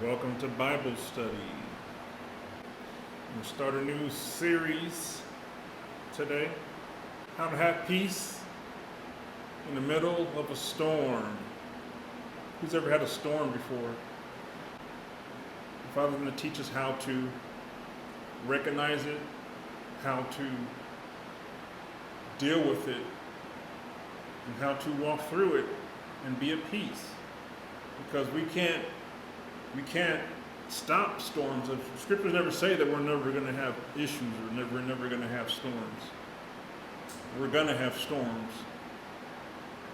Welcome to Bible study. We'll start a new series today. How to have peace in the middle of a storm. Who's ever had a storm before? The Father's going to teach us how to recognize it, how to deal with it, and how to walk through it and be at peace. Because we can't stop storms. Scriptures never say that we're never going to have issues or we're never going to have storms. We're going to have storms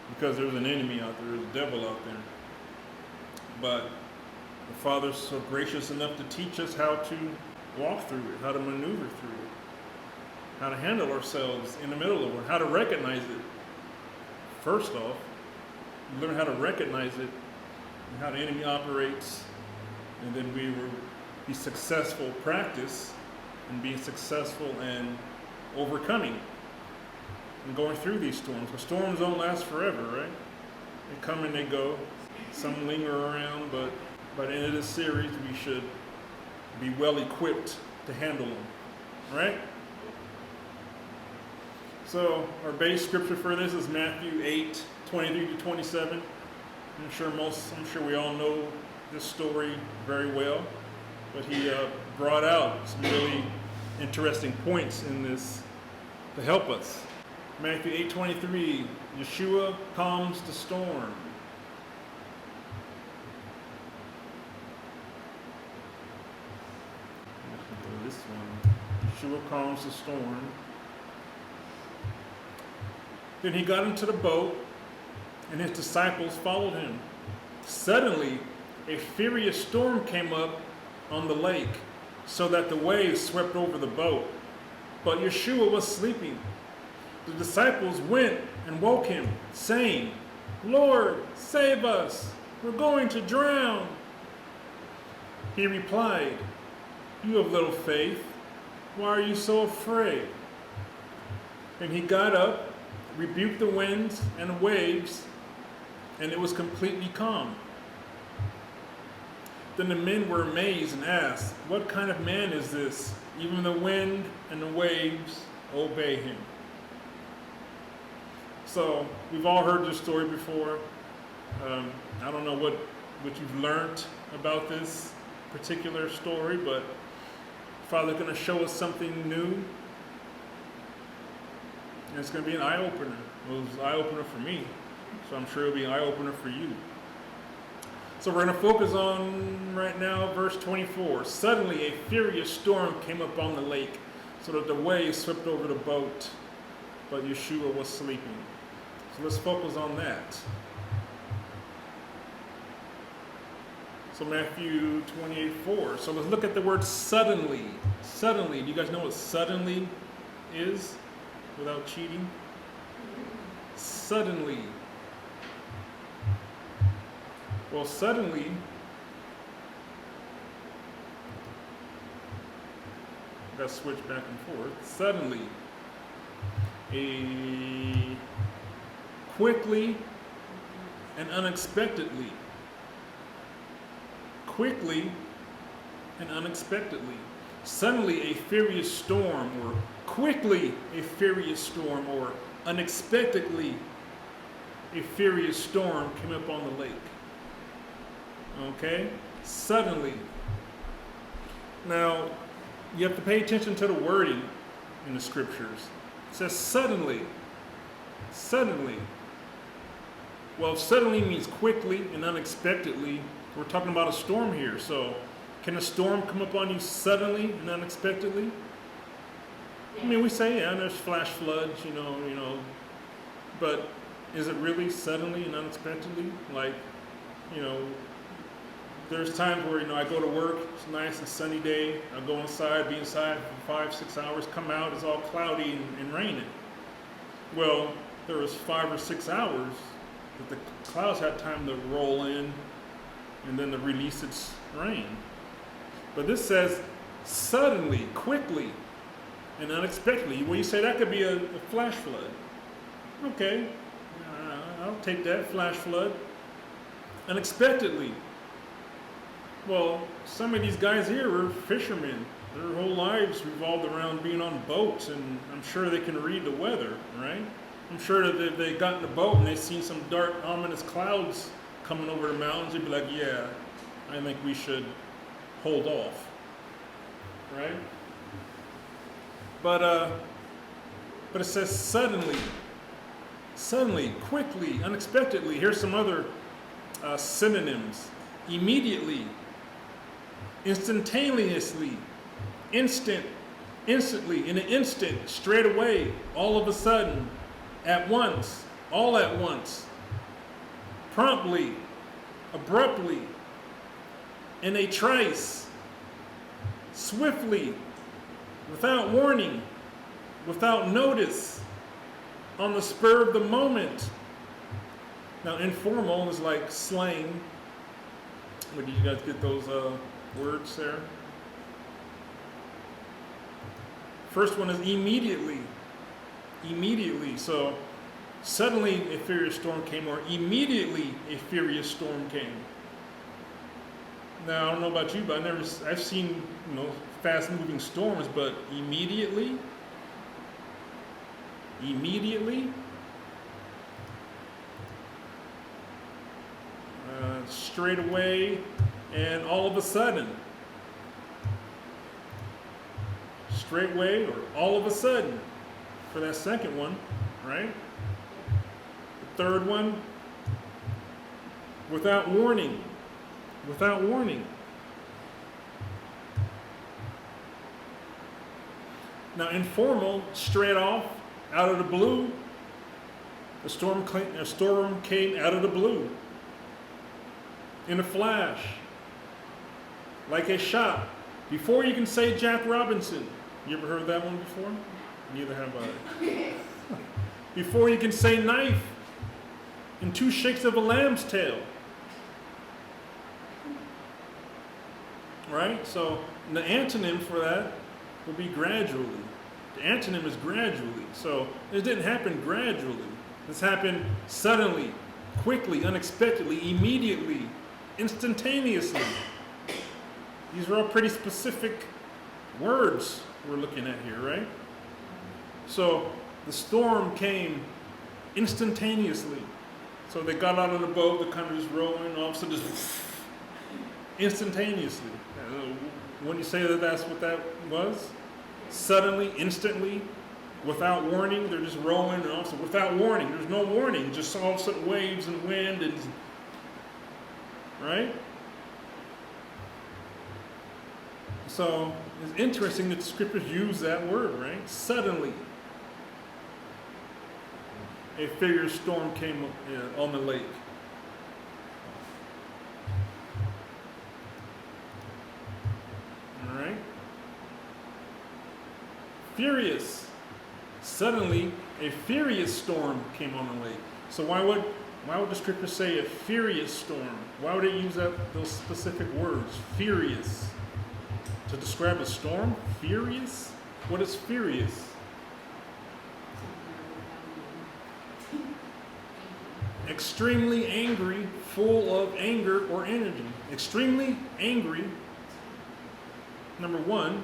because there's an enemy out there, there's a devil out there. But the Father's so gracious enough to teach us how to walk through it, how to maneuver through it, how to handle ourselves in the middle of it, how to recognize it. First off, you learn how to recognize it and how the enemy operates. And then we will be successful practice and being successful and overcoming and going through these storms. The storms don't last forever, right? They come and they go. Some linger around, but by the end of this series, we should be well equipped to handle them, right? So our base scripture for this is Matthew 8:23-27. I'm sure we all know this story very well, but he brought out some really interesting points in this to help us. Matthew 8:23, Yeshua calms the storm. This one, Yeshua calms the storm. Then he got into the boat, and his disciples followed him. Suddenly, a furious storm came up on the lake, so that the waves swept over the boat. But Yeshua was sleeping. The disciples went and woke him, saying, "Lord, save us! We're going to drown." He replied, "You have little faith. Why are you so afraid?" And he got up, rebuked the winds and the waves, and it was completely calm. Then the men were amazed and asked, "What kind of man is this? Even the wind and the waves obey him." So we've all heard this story before. I don't know what you've learned about this particular story, but Father's going to show us something new. And it's going to be an eye-opener. It was an eye-opener for me, so I'm sure it'll be an eye-opener for you. So we're going to focus on, right now, verse 24. Suddenly a furious storm came up on the lake, so that the waves swept over the boat, but Yeshua was sleeping. So let's focus on that. So Matthew 28:4. So let's look at the word suddenly. Suddenly. Do you guys know what suddenly is without cheating? Suddenly. Well, suddenly, got to switch back and forth. Suddenly, quickly and unexpectedly. Quickly and unexpectedly. Suddenly a furious storm, or quickly a furious storm, or unexpectedly a furious storm came up on the lake. Okay? Suddenly. Now, you have to pay attention to the wording in the scriptures. It says suddenly. Suddenly. Well, if suddenly means quickly and unexpectedly, we're talking about a storm here. So, can a storm come upon you suddenly and unexpectedly? I mean, we say, yeah, there's flash floods, you know, but is it really suddenly and unexpectedly? Like, there's times where, I go to work, it's a nice and sunny day, I go inside, be inside for 5-6 hours, come out, it's all cloudy and raining. Well, there was 5 or 6 hours that the clouds had time to roll in and then to release its rain. But this says suddenly, quickly, and unexpectedly. Well, you say that could be a flash flood. Okay, I'll take that, flash flood. Unexpectedly. Well, some of these guys here were fishermen. Their whole lives revolved around being on boats, and I'm sure they can read the weather, right? I'm sure that if they got in the boat and they seen some dark, ominous clouds coming over the mountains, they'd be like, yeah, I think we should hold off, right? But it says suddenly, quickly, unexpectedly. Here's some other synonyms. Immediately, instantaneously, instantly, in an instant, straight away, all of a sudden, at once, all at once, promptly, abruptly, in a trice, swiftly, without warning, without notice, on the spur of the moment. Now, informal is like slang. Where did you guys get those words there? First one is immediately. Immediately. So suddenly a furious storm came, or immediately a furious storm came. Now I don't know about you, but I've seen fast-moving storms, but immediately, straight away, and all of a sudden. Straightway or all of a sudden for that second one, right? The third one, without warning. Without warning. Now, informal, straight off, out of the blue. A storm came out of the blue. In a flash. Like a shot. Before you can say Jack Robinson. You ever heard that one before? Neither have I. Before you can say knife. In 2 shakes of a lamb's tail. Right? So the antonym for that would be gradually. The antonym is gradually. So this didn't happen gradually. This happened suddenly, quickly, unexpectedly, immediately, instantaneously. These are all pretty specific words we're looking at here, right? So the storm came instantaneously. So they got out of the boat, the kind of just rolling, all of a sudden just instantaneously. Wouldn't you say that that's what that was? Suddenly, instantly, without warning, they're just rolling, and also without warning. There's no warning, just all of a sudden waves and wind and right? So it's interesting that the scriptures use that word, right? Suddenly, a furious storm came on the lake. All right? Furious. Suddenly, a furious storm came on the lake. So why would the scripture say a furious storm? Why would it use those specific words? Furious. To describe a storm? Furious? What is furious? Extremely angry, full of anger or energy. Extremely angry, number one.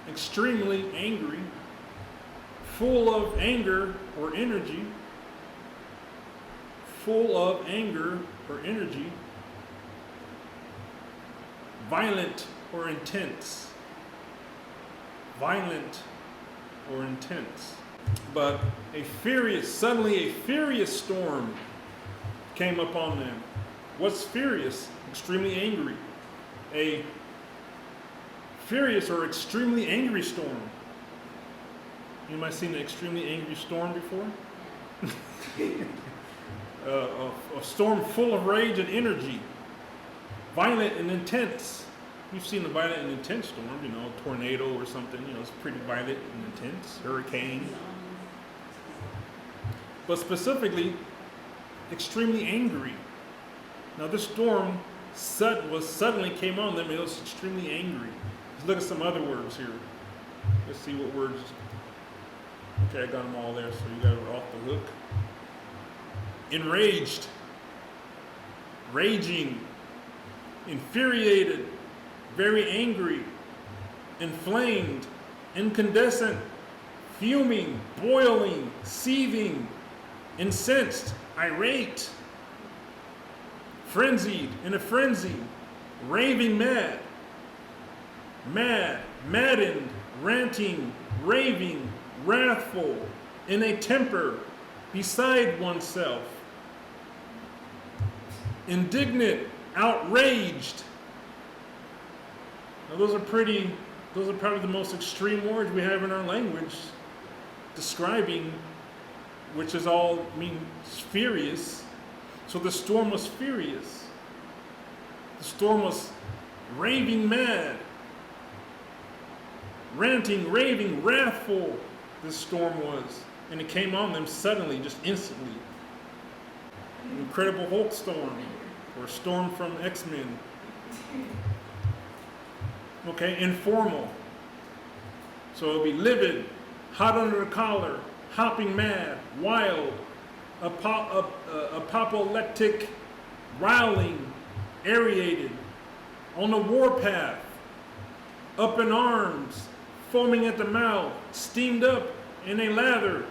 Extremely angry, full of anger or energy. Full of anger or energy. Violent or intense. Violent or intense. But suddenly a furious storm came upon them. What's furious? Extremely angry. A furious or extremely angry storm. You might have seen an extremely angry storm before? A storm full of rage and energy. Violent and intense. You've seen a violent and intense storm, a tornado or something, it's pretty violent and intense. Hurricane. But specifically, extremely angry. Now this storm suddenly came on them, and it was extremely angry. Let's look at some other words here. Let's see what words. Okay, I got them all there, so you guys are off the hook. Enraged. Raging. infuriated, very angry, inflamed, incandescent, fuming, boiling, seething, incensed, irate, frenzied, in a frenzy, raving mad, maddened, ranting, raving, wrathful, in a temper, beside oneself, indignant, outraged. Now those are probably the most extreme words we have in our language, describing, which is all mean furious. So the storm was furious. The storm was raving mad, ranting, raving, wrathful. This storm was, and it came on them suddenly, just instantly. An Incredible Hulk storm, or storm from X-Men. Okay, informal. So it'll be livid, hot under the collar, hopping mad, wild, apoplectic, riling, aerated, on the warpath, up in arms, foaming at the mouth, steamed up in a lather,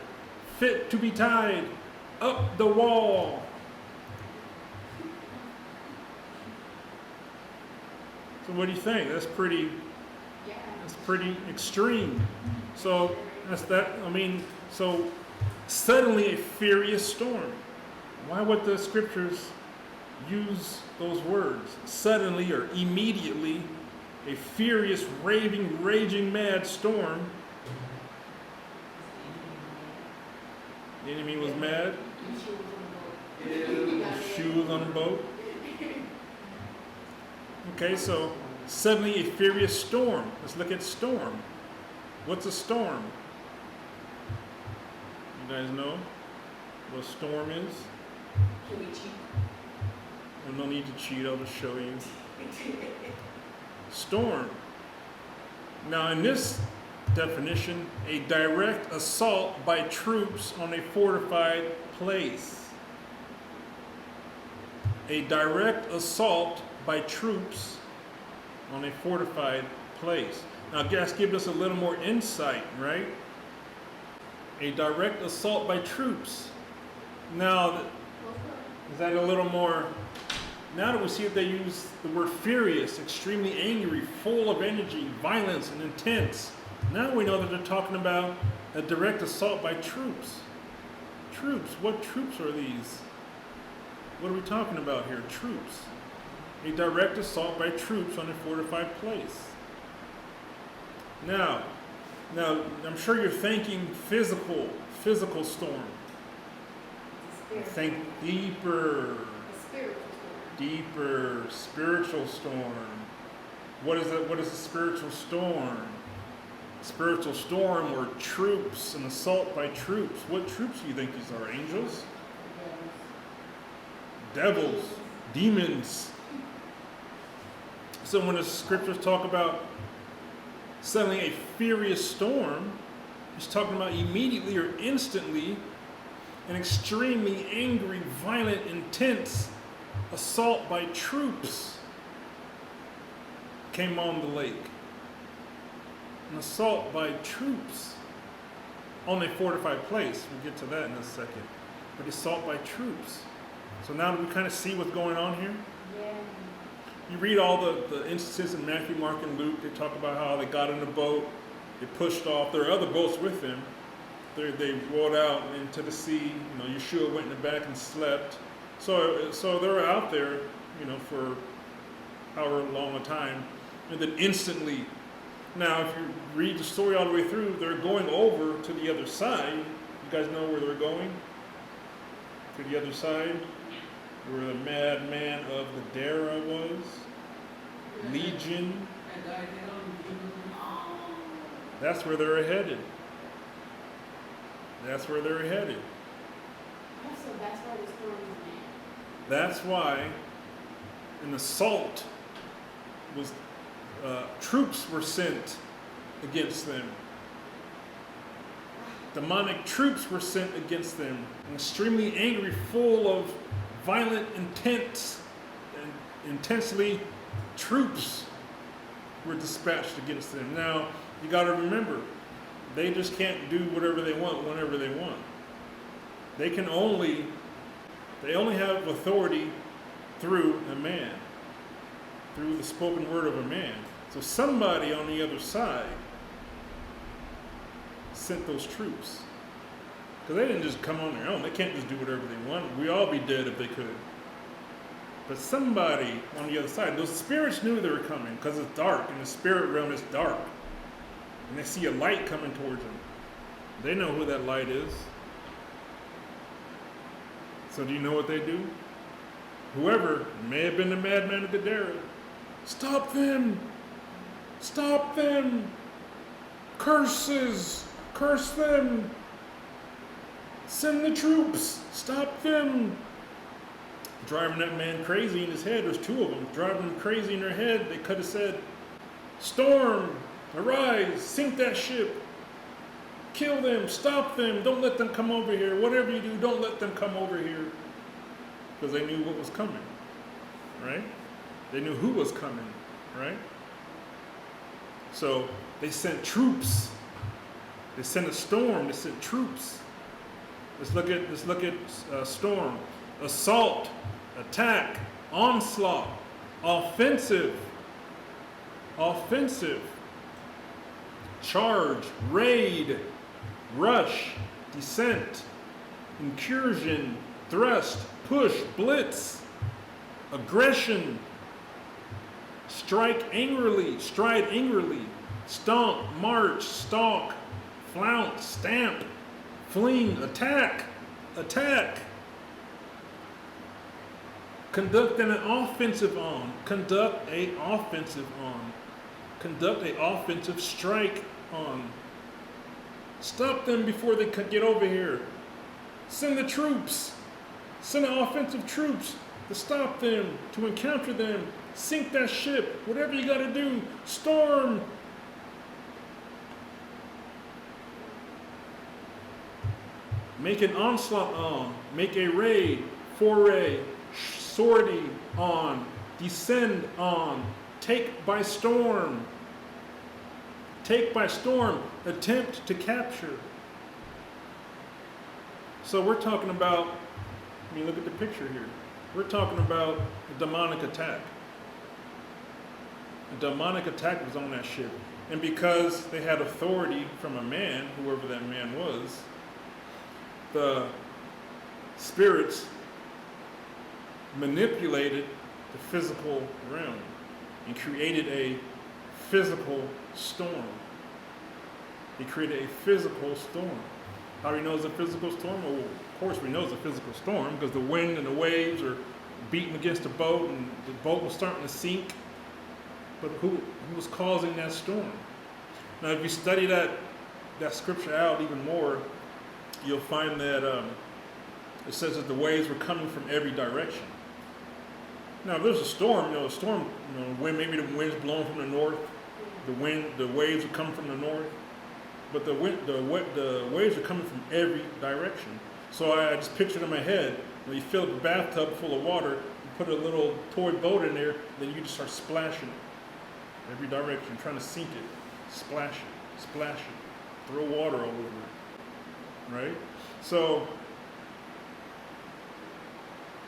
fit to be tied, up the wall. So what do you think? That's pretty extreme. So that's that. I mean, so suddenly a furious storm. Why would the scriptures use those words? Suddenly or immediately, a furious, raving, raging mad storm. The enemy was mad. She was on the boat. Okay, so suddenly a furious storm. Let's look at storm. What's a storm? You guys know what a storm is? Can we cheat? Well, no need to cheat, I'll just show you. Storm. Now in this definition, a direct assault by troops on a fortified place. A direct assault by troops on a fortified place. Now, that's giving us a little more insight, right? A direct assault by troops. Now, is that a little more? Now that we see that they use the word furious, extremely angry, full of energy, violence, and intense, now we know that they're talking about a direct assault by troops. Troops. What troops are these? What are we talking about here? Troops. A direct assault by troops on a fortified place. Now, I'm sure you're thinking physical storm. Think deeper, spiritual storm. What is it? What is a spiritual storm? Spiritual storm or troops, an assault by troops. What troops do you think these are? Angels? Devils, demons. So when the scriptures talk about suddenly a furious storm, he's talking about immediately or instantly an extremely angry, violent, intense assault by troops came on the lake. An assault by troops on a fortified place. We'll get to that in a second. But assault by troops. So now we kind of see what's going on here. Yeah. You read all the instances in Matthew, Mark, and Luke. They talk about how they got in the boat, they pushed off. There are other boats with them. They rowed out into the sea. You know, Yeshua went in the back and slept. So they're out there, you know, for however long a time, and then instantly. Now, if you read the story all the way through, they're going over to the other side. You guys know where they're going? To the other side, where the madman of Gadara was. Legion. That's where they're headed. That's where they're headed. Also, that's why the storm is mad. That's why an assault was, troops were sent against them. Demonic troops were sent against them. Extremely angry, full of violent intent, and intensely Troops were dispatched against them. Now, you got to remember, they just can't do whatever they want whenever they want. They only have authority through a man, through the spoken word of a man. So somebody on the other side sent those troops. Because they didn't just come on their own. They can't just do whatever they want. We'd all be dead if they could. But somebody on the other side, those spirits knew they were coming because it's dark. In the spirit realm, it's dark. And they see a light coming towards them. They know who that light is. So do you know what they do? Whoever may have been the madman of Gadara, stop them! Stop them! Curses! Curse them! Send the troops! Stop them! Driving that man crazy in his head. There's two of them. Driving him crazy in their head. They could have said, storm! Arise! Sink that ship! Kill them! Stop them! Don't let them come over here. Whatever you do, don't let them come over here. Because they knew what was coming. Right? They knew who was coming. Right? So they sent troops. They sent a storm. They sent troops. Let's look at storm. Assault, attack, onslaught, offensive, charge, raid, rush, descent, incursion, thrust, push, blitz, aggression, stride angrily, stomp, march, stalk, flounce, stamp, fling, attack. Conduct an offensive on. Conduct a offensive strike on. Stop them before they get over here. Send the troops. Send the offensive troops to stop them, to encounter them. Sink that ship. Whatever you got to do. Storm. Make an onslaught on. Make a raid, foray, sortie on, descend on, take by storm, attempt to capture. So we're talking about, I mean, look at the picture here. We're talking about a demonic attack. A demonic attack was on that ship. And because they had authority from a man, whoever that man was, the spirits manipulated the physical realm and created a physical storm. He created a physical storm. How do we know it's a physical storm? Well, of course we know it's a physical storm because the wind and the waves are beating against the boat and the boat was starting to sink. But who was causing that storm? Now, if you study that scripture out even more, you'll find that it says that the waves were coming from every direction. Now, if there's a storm, wind, maybe the wind's blowing from the north, the waves are coming from the north, but the waves are coming from every direction. So I just pictured in my head, when you fill up a bathtub full of water, you put a little toy boat in there, then you just start splashing it every direction, trying to sink it, splash it, throw water all over it, right? So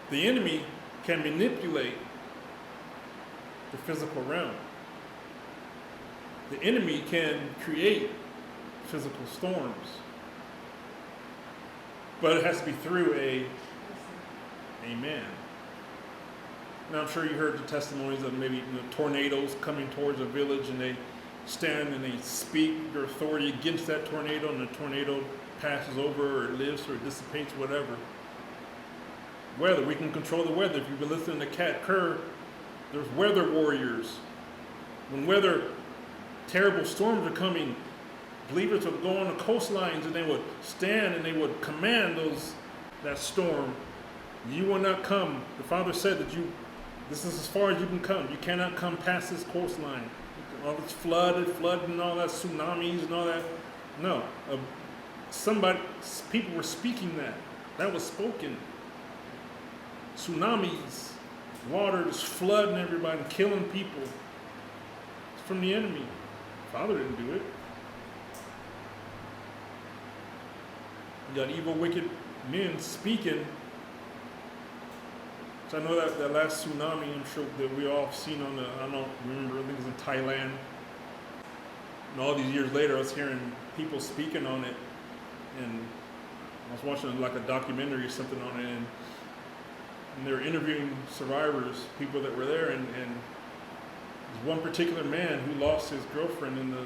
the enemy can manipulate the physical realm. The enemy can create physical storms. But it has to be through a man. Now I'm sure you heard the testimonies of maybe tornadoes coming towards a village and they stand and they speak their authority against that tornado and the tornado passes over or it lives or it dissipates, whatever. Weather, we can control the weather. If you've been listening to Kat Kerr, there's weather warriors. When terrible storms are coming, believers would go on the coastlines and they would stand and they would command that storm. You will not come. The Father said that this is as far as you can come. You cannot come past this coastline. All this flood and all that, tsunamis and all that. No. People were speaking that. That was spoken. Tsunamis, water just flooding everybody and killing people. It's from the enemy. Father didn't do it. You got evil, wicked men speaking. So I know that last tsunami, I'm sure that we all have seen on the, I don't remember, I think it was in Thailand. And all these years later, I was hearing people speaking on it. And I was watching like a documentary or something on it. And they were interviewing survivors, people that were there. And there's one particular man who lost his girlfriend in the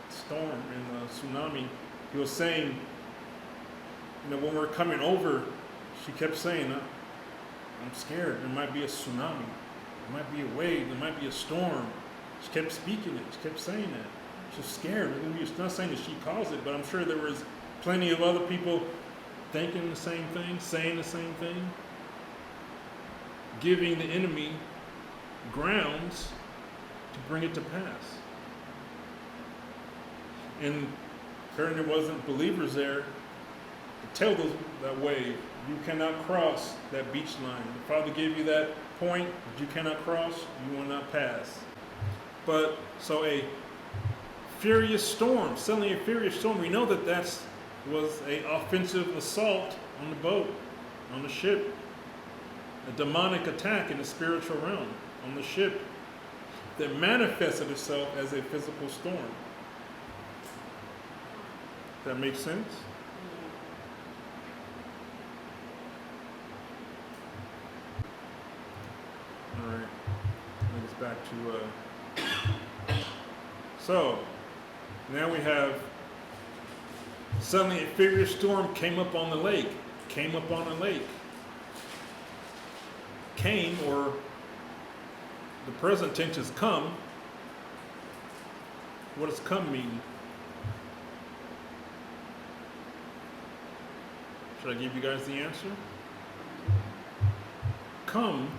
storm, in the tsunami. He was saying, you know, when we're coming over, she kept saying, I'm scared. There might be a tsunami. There might be a wave. There might be a storm. She kept speaking it. She kept saying that. She's scared. It's not saying that she caused it, but I'm sure there was plenty of other people thinking the same thing, saying the same thing, giving the enemy grounds to bring it to pass. And apparently there wasn't believers there to tell that wave, you cannot cross that beach line. The Father gave you that point that you cannot cross, you will not pass. But so a furious storm, suddenly a furious storm, we know that was an offensive assault on the boat, on the ship. A demonic attack in the spiritual realm on the ship that manifested itself as a physical storm. That makes sense? All right, bring us back to, so now we have, suddenly a furious storm came up on the lake, Came, or the present tense is come. What does come mean? Should I give you guys the answer? Come,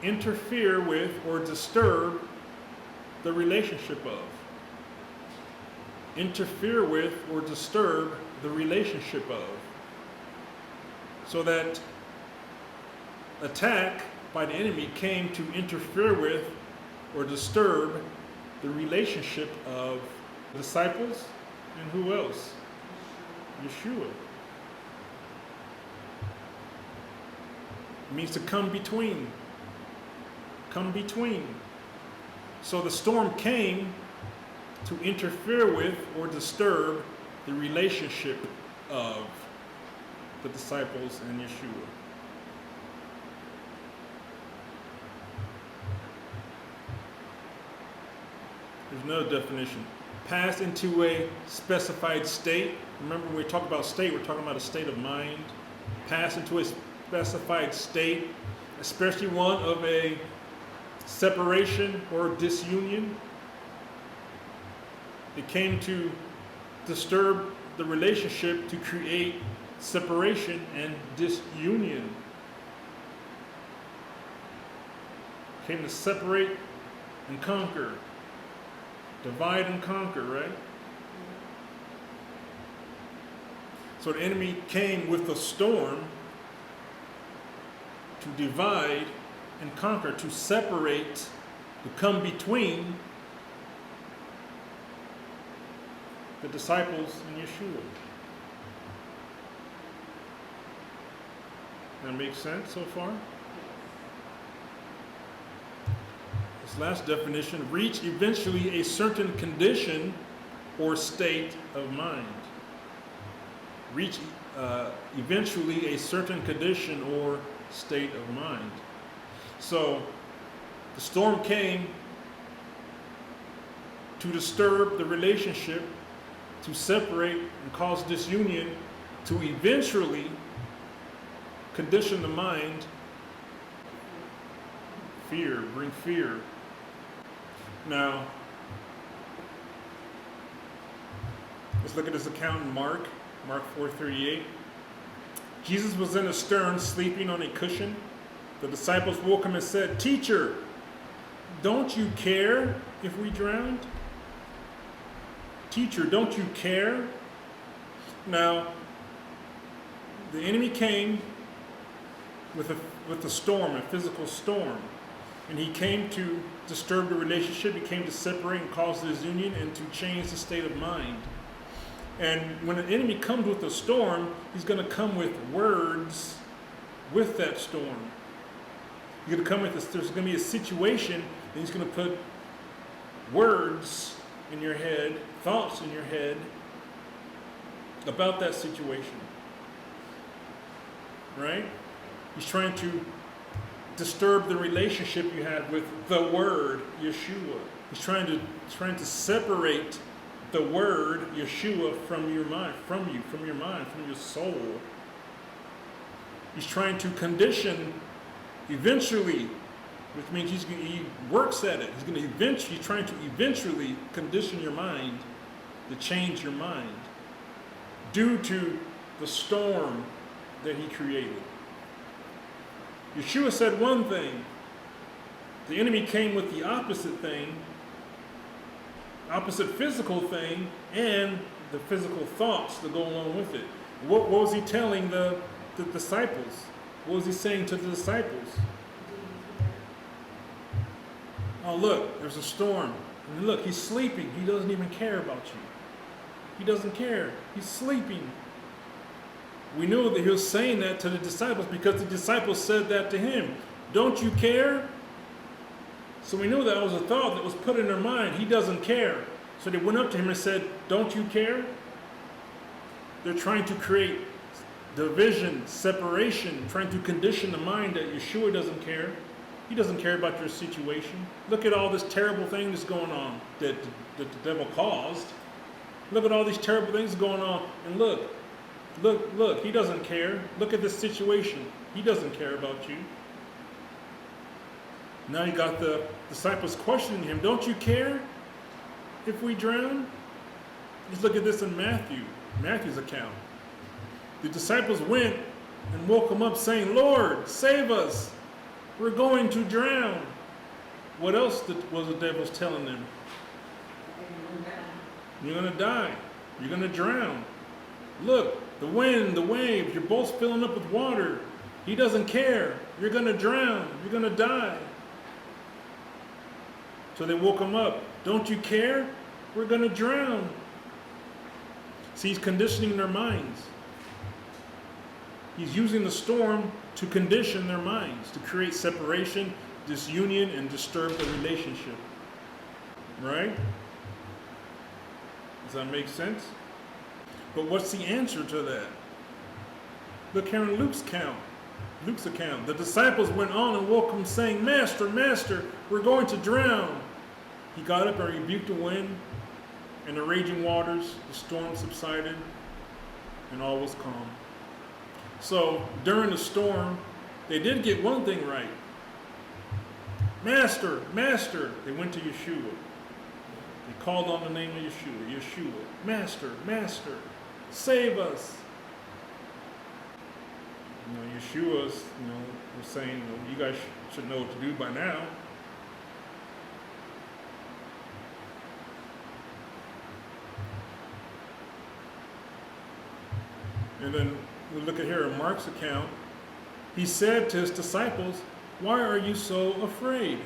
interfere with or disturb the relationship of. Interfere with or disturb the relationship of. So that attack by the enemy came to interfere with or disturb the relationship of the disciples and who else? Yeshua. It means to come between. Come between. So the storm came to interfere with or disturb the relationship of the disciples and Yeshua. There's another definition. Pass into a specified state. Remember, when we talk about state, we're talking about a state of mind. Pass into a specified state, especially one of a separation or disunion. It came to disturb the relationship, to create separation and disunion. Came to separate and conquer. Divide and conquer, right? So the enemy came with a storm to divide and conquer, to separate, to come between the disciples and Yeshua. That makes sense so far? This last definition, reach eventually a certain condition or state of mind. Reach eventually a certain condition or state of mind. So the storm came to disturb the relationship, to separate and cause disunion, to eventually condition the mind, fear, bring fear. Now, let's look at this account in Mark 4:38. Jesus was in the stern, sleeping on a cushion. The disciples woke him and said, "Teacher, don't you care if we drowned?" Teacher, don't you care? Now, the enemy came, with a storm, a physical storm. And he came to disturb the relationship. He came to separate and cause disunion and to change the state of mind. And when an enemy comes with a storm, he's going to come with words with that storm. He's going to come with this. There's going to be a situation, and he's going to put words in your head, thoughts in your head about that situation. Right? He's trying to disturb the relationship you had with the word Yeshua. He's trying to separate the word Yeshua from your mind, from your soul. He's trying to condition eventually, which means he works at it. He's trying to eventually condition your mind to change your mind due to the storm that he created. Yeshua said one thing. The enemy came with the opposite thing, opposite physical thing, and the physical thoughts that go along with it. What was he telling the disciples? What was he saying to the disciples? Oh, look, there's a storm. And look, he's sleeping. He doesn't even care about you. He doesn't care. He's sleeping. We knew that he was saying that to the disciples because the disciples said that to him. Don't you care? So we knew that was a thought that was put in their mind. He doesn't care. So they went up to him and said, don't you care? They're trying to create division, separation, trying to condition the mind that Yeshua doesn't care. He doesn't care about your situation. Look at all this terrible thing that's going on that the devil caused. Look at all these terrible things going on. And look, he doesn't care. Look at this situation. He doesn't care about you. Now you got the disciples questioning him. Don't you care if we drown? Let's look at this in Matthew's account. The disciples went and woke him up saying, Lord, save us. We're going to drown. What else was the devil telling them? You're going to die. You're going to drown. Look, the wind, the waves, your boat's filling up with water. He doesn't care. You're going to drown. You're going to die. So they woke him up. Don't you care? We're going to drown. See, he's conditioning their minds. He's using the storm to condition their minds, to create separation, disunion, and disturb the relationship. Right? Does that make sense? But what's the answer to that? Look here in Luke's account. The disciples went on and woke him saying, Master, Master, we're going to drown. He got up and rebuked the wind and the raging waters. The storm subsided and all was calm. So during the storm, they did get one thing right. Master, Master. They went to Yeshua. They called on the name of Yeshua. Master, Master, save us. Yeshua's, was saying, you guys should know what to do by now. And then we look at here in Mark's account. He said to his disciples, why are you so afraid?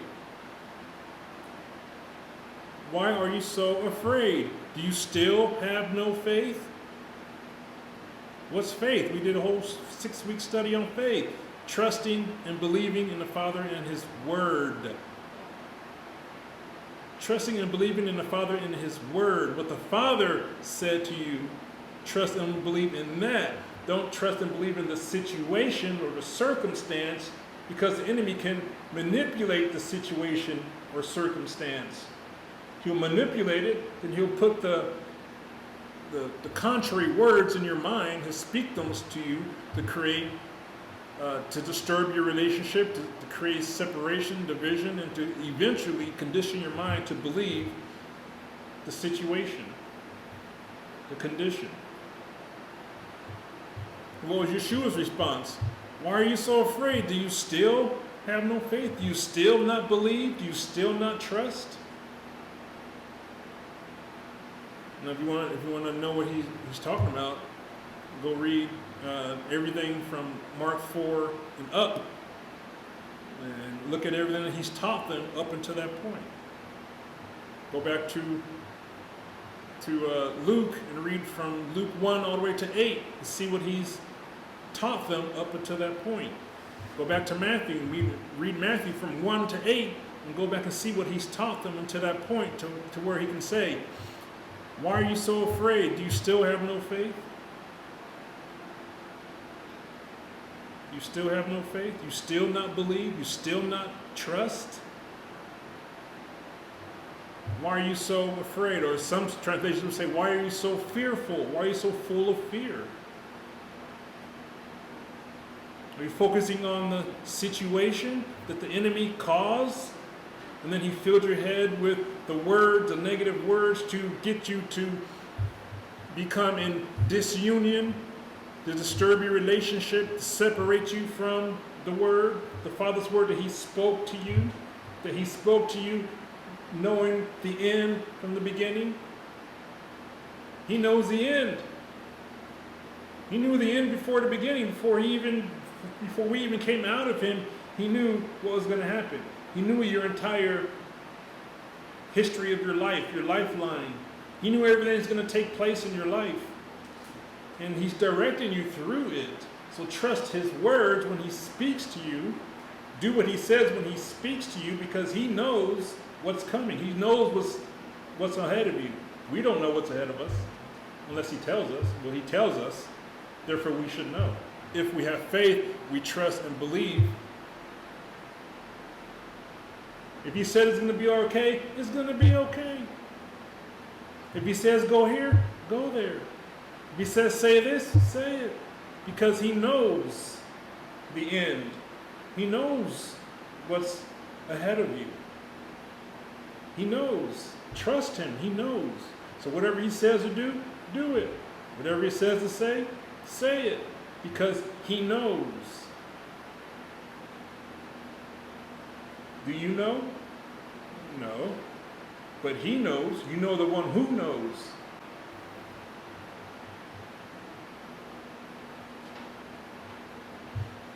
Why are you so afraid? Do you still have no faith? What's faith? We did a whole 6-week study on faith. Trusting and believing in the Father and His Word. Trusting and believing in the Father and His Word. What the Father said to you, trust and believe in that. Don't trust and believe in the situation or the circumstance, because the enemy can manipulate the situation or circumstance. He'll manipulate it, and he'll put the contrary words in your mind, he'll speak them to you to create, to disturb your relationship, to create separation, division, and to eventually condition your mind to believe the situation, the condition. What was Yeshua's response? Why are you so afraid? Do you still have no faith? Do you still not believe? Do you still not trust? Now, if you want to know what he's talking about, go read everything from Mark 4 and up, and look at everything that he's taught them up until that point. Go back to Luke and read from Luke 1 all the way to 8 and see what he's taught them up until that point. Go back to Matthew and read Matthew from 1 to 8 and go back and see what he's taught them until that point to where he can say, why are you so afraid? Do you still have no faith? You still have no faith? You still not believe? You still not trust? Why are you so afraid? Or some translations will say, why are you so fearful? Why are you so full of fear? Are you focusing on the situation that the enemy caused? And then he filled your head with the words, the negative words to get you to become in disunion, to disturb your relationship, to separate you from the word, the Father's word that he spoke to you, knowing the end from the beginning. He knows the end. He knew the end before the beginning, before we even came out of him. He knew what was going to happen. He knew your entire history of your life, your lifeline. He knew everything that's going to take place in your life. And he's directing you through it. So trust his words when he speaks to you. Do what he says when he speaks to you, because he knows what's coming. He knows what's ahead of you. We don't know what's ahead of us unless he tells us. Well, he tells us. Therefore, we should know. If we have faith, we trust and believe. If he said it's going to be okay, it's going to be okay. If he says go here, go there. If he says say this, say it. Because he knows the end. He knows what's ahead of you. He knows. Trust him. He knows. So whatever he says to do, do it. Whatever he says to say it. Because he knows. Do you know? No. But he knows. You know the one who knows.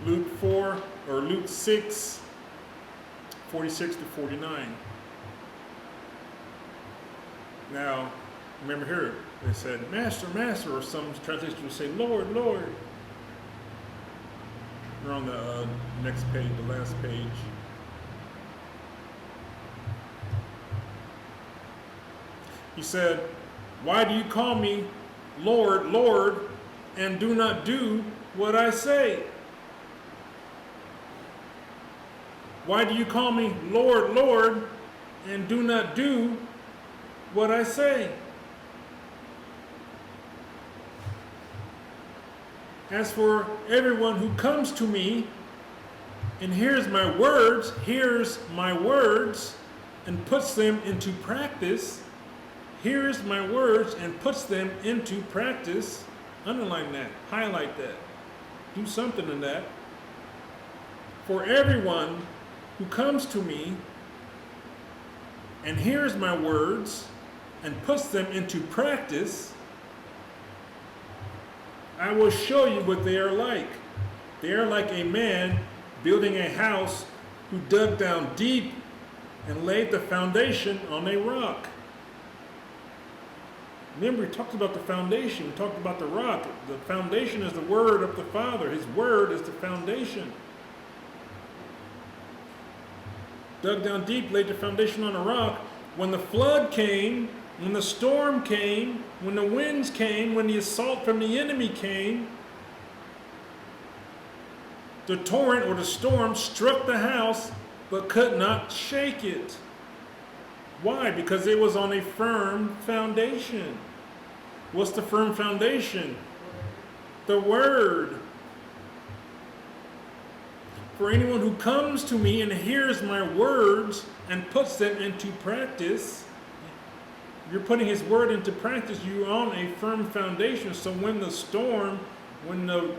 Luke 6, 46 to 49. Now, remember here, they said, Master, Master, or some translations will say, Lord, Lord. We're on the next page, the last page. He said, why do you call me Lord, Lord, and do not do what I say? Why do you call me Lord, Lord, and do not do what I say? As for everyone who comes to me and hears my words, and puts them into practice, hears my words and puts them into practice, underline that, highlight that, do something in that. For everyone who comes to me and hears my words and puts them into practice, I will show you what they are like. They are like a man building a house who dug down deep and laid the foundation on a rock. Remember, we talked about the foundation. We talked about the rock. The foundation is the word of the Father. His word is the foundation. Dug down deep, laid the foundation on a rock. When the flood came, when the storm came, when the winds came, when the assault from the enemy came, the torrent or the storm struck the house but could not shake it. Why? Because it was on a firm foundation. What's the firm foundation? The Word. For anyone who comes to me and hears my words and puts them into practice, you're putting his word into practice, you're on a firm foundation. So when the storm, when the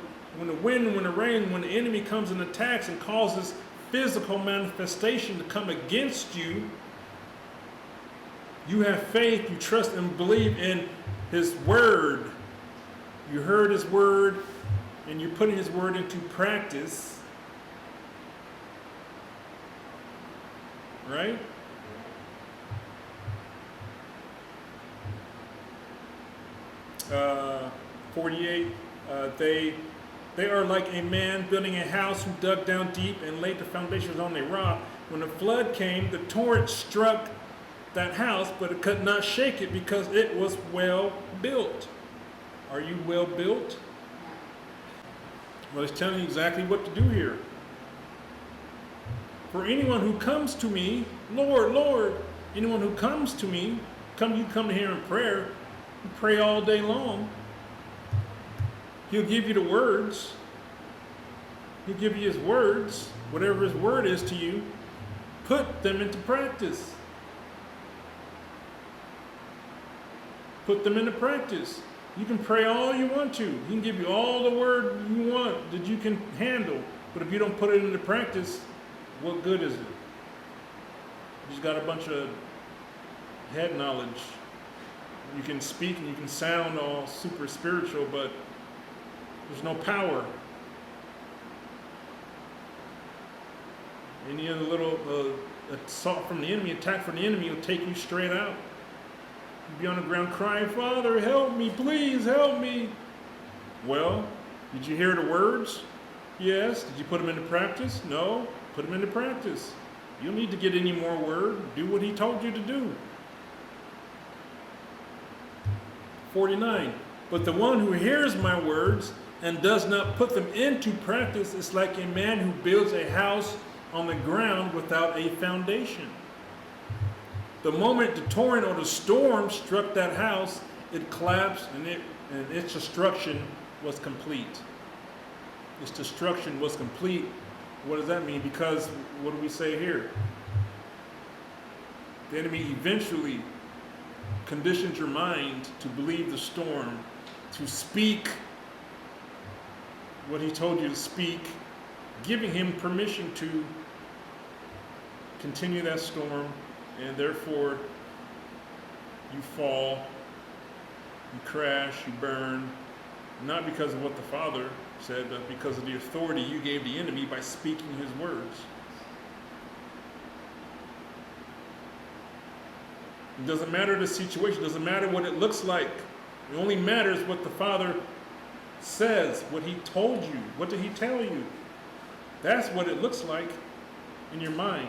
wind, when the rain, when the enemy comes and attacks and causes physical manifestation to come against you, you have faith, you trust and believe in his word. You heard his word, and you're putting his word into practice, right? 48, they are like a man building a house who dug down deep and laid the foundations on a rock. When the flood came, the torrent struck that house, but it could not shake it because it was well built. Are you well built? Well, it's telling you exactly what to do here. For anyone who comes to me, Lord, Lord, anyone who comes to me, you come to here in prayer, you pray all day long. He'll give you the words. He'll give you his words, whatever his word is to you. Put them into practice. Put them into practice. You can pray all you want to. He can give you all the word you want that you can handle. But if you don't put it into practice, what good is it? You just got a bunch of head knowledge. You can speak and you can sound all super spiritual, but there's no power. Any other little assault from the enemy, attack from the enemy will take you straight out. You'll be on the ground crying, Father, help me, please help me. Well, did you hear the words? Yes. Did you put them into practice? No. Put them into practice. You don't need to get any more word. Do what he told you to do. 49. But the one who hears my words and does not put them into practice is like a man who builds a house on the ground without a foundation. The moment the torrent or the storm struck that house, it collapsed and its destruction was complete. Its destruction was complete. What does that mean? Because, what do we say here? The enemy eventually conditions your mind to believe the storm, to speak what he told you to speak, giving him permission to continue that storm, and therefore you fall, you crash, you burn, not because of what the Father said, but because of the authority you gave the enemy by speaking his words. It doesn't matter the situation, it doesn't matter what it looks like. It only matters what the Father says, what he told you. What did he tell you? That's what it looks like in your mind.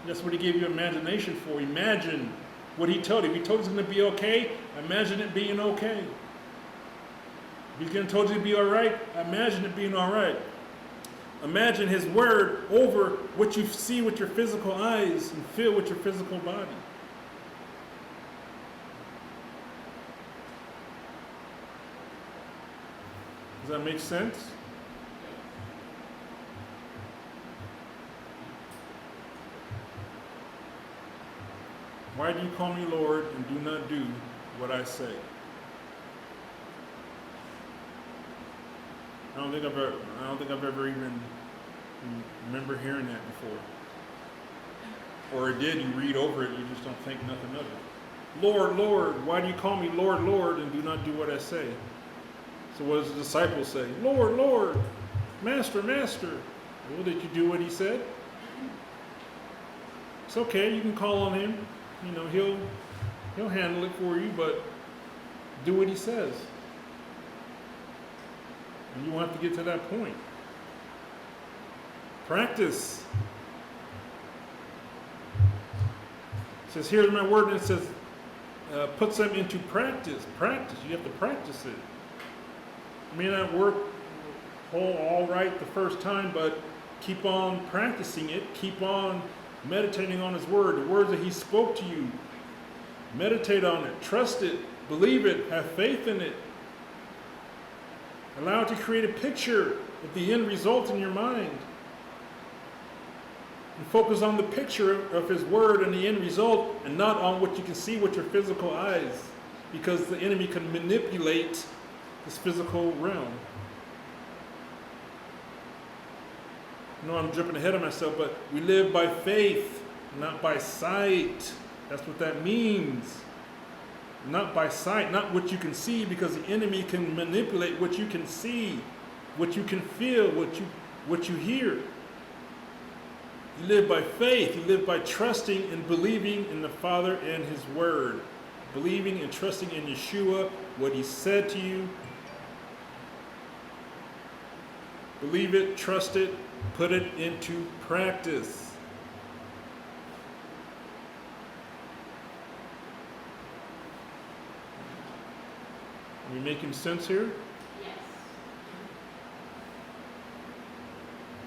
That's what he gave you imagination for. Imagine what he told you. If he told you it's going to be okay, imagine it being okay. If he's told you to be all right, imagine it being all right. Imagine his word over what you see with your physical eyes and feel with your physical body. Does that make sense? Why do you call me Lord and do not do what I say? I don't think I've ever even remember hearing that before. Or it did, you read over it, you just don't think nothing of it. Lord, Lord, why do you call me Lord, Lord, and do not do what I say? So what does the disciples say? Lord, Lord, Master, Master. Well, did you do what he said? It's okay, you can call on him. You know, he'll handle it for you, but do what he says. And you won't have to get to that point. Practice. It says, here's my word, and it says, puts them into practice. Practice. You have to practice it. It may not work all right the first time, but keep on practicing it. Keep on meditating on his word, the words that he spoke to you. Meditate on it. Trust it. Believe it. Have faith in it. Allow it to create a picture of the end result in your mind. And focus on the picture of his word and the end result, and not on what you can see with your physical eyes, because the enemy can manipulate this physical realm. I know I'm jumping ahead of myself, but we live by faith, not by sight. That's what that means. Not by sight, not what you can see, because the enemy can manipulate what you can see. what you can feel, what you hear. You live by faith. You live by trusting and believing in the Father and His Word. Believing and trusting in Yeshua, what He said to you. Believe it, trust it, put it into practice. Are we making sense here? Yes.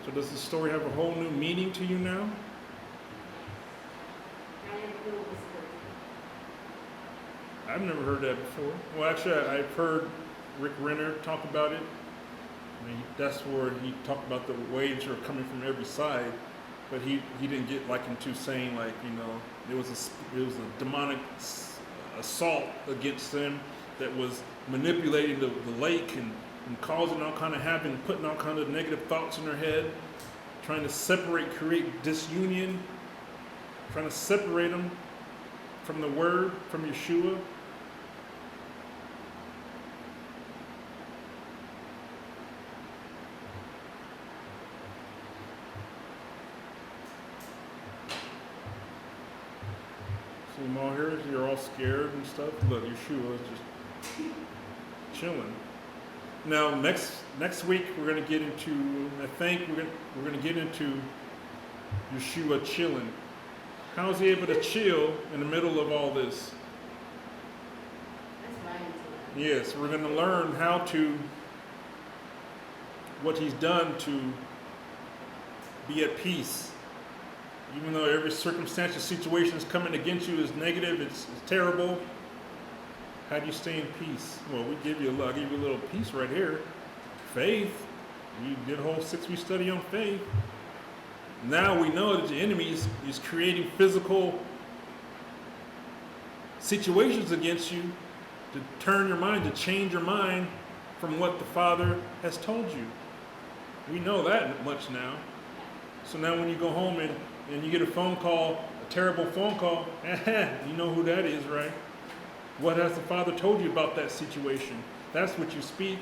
So does the story have a whole new meaning to you now? I never knew it was good. I've never heard that before. Well, actually, I've heard Rick Renner talk about it. I mean, that's where he talked about the waves are coming from every side, but he didn't get like into saying like, you know, it was a demonic assault against them that was manipulating the lake and causing all kind of havoc, putting all kind of negative thoughts in their head, trying to separate, create disunion, trying to separate them from the Word, from Yeshua. See them all here? You're all scared and stuff. Look, Yeshua is just chilling. Now, next week we're going to get into. I think we're going to get into Yeshua chilling. How is he able to chill in the middle of all this? That's right. Yes, we're going to learn how to, what he's done to be at peace. Even though every circumstance or situation is coming against you is negative, it's terrible. How do you stay in peace? Well, we give you I'll give you a little peace right here. Faith. We did a whole 6-week study on faith. Now we know that the enemy is creating physical situations against you to turn your mind, to change your mind from what the Father has told you. We know that much now. So now when you go home and you get a phone call, a terrible phone call, you know who that is, right? What has the Father told you about that situation? That's what you speak.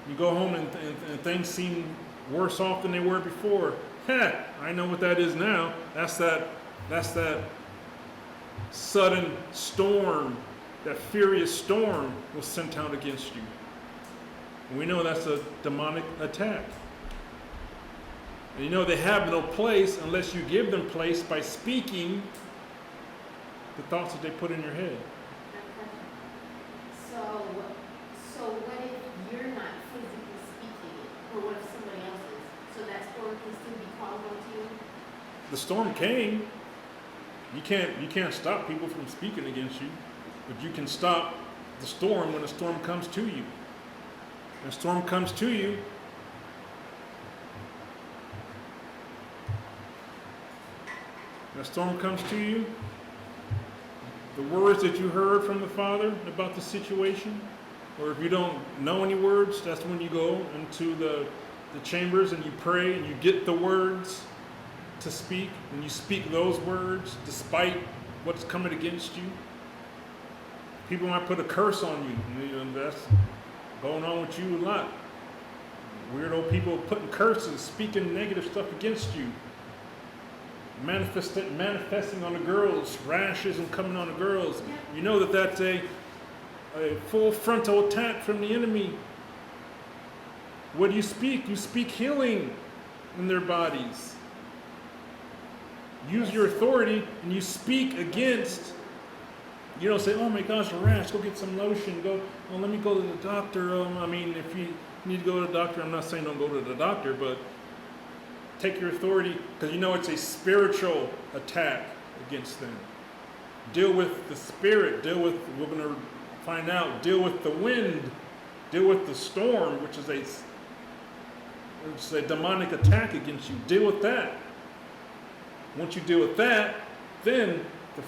You go home and things seem worse off than they were before. I know what that is now. That's that sudden storm, that furious storm was sent out against you. And we know that's a demonic attack. And you know they have no place unless you give them place by speaking the thoughts that they put in your head. So what if you're not physically speaking it, or what if somebody else is? So that storm can still be called onto you? The storm came. You can't stop people from speaking against you, but you can stop the storm when the storm comes to you. When the storm comes to you, the words that you heard from the Father about the situation, or if you don't know any words, that's when you go into the chambers and you pray and you get the words to speak, and you speak those words despite what's coming against you. People might put a curse on you, and that's going on with you a lot. Weirdo people putting curses, speaking negative stuff against you. Manifesting on the girls, rashes and coming on the girls. You know that's a full frontal attack from the enemy. What do you speak? You speak healing in their bodies. Use your authority and you speak against. You don't say, oh my gosh, a rash, go get some lotion. Go, well, let me go to the doctor. If you need to go to the doctor, I'm not saying don't go to the doctor, but take your authority, because you know it's a spiritual attack against them. Deal with the spirit, we're going to find out, deal with the wind, deal with the storm, which is a demonic attack against you. Deal with that. Once you deal with that, then the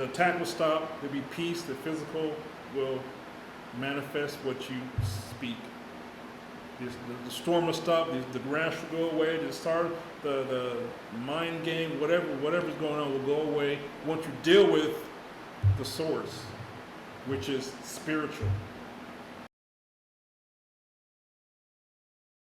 attack will stop, there'll be peace, the physical will manifest what you speak. The storm will stop, the rash will go away, the mind game, whatever's going on will go away once you deal with the source. which is spiritual.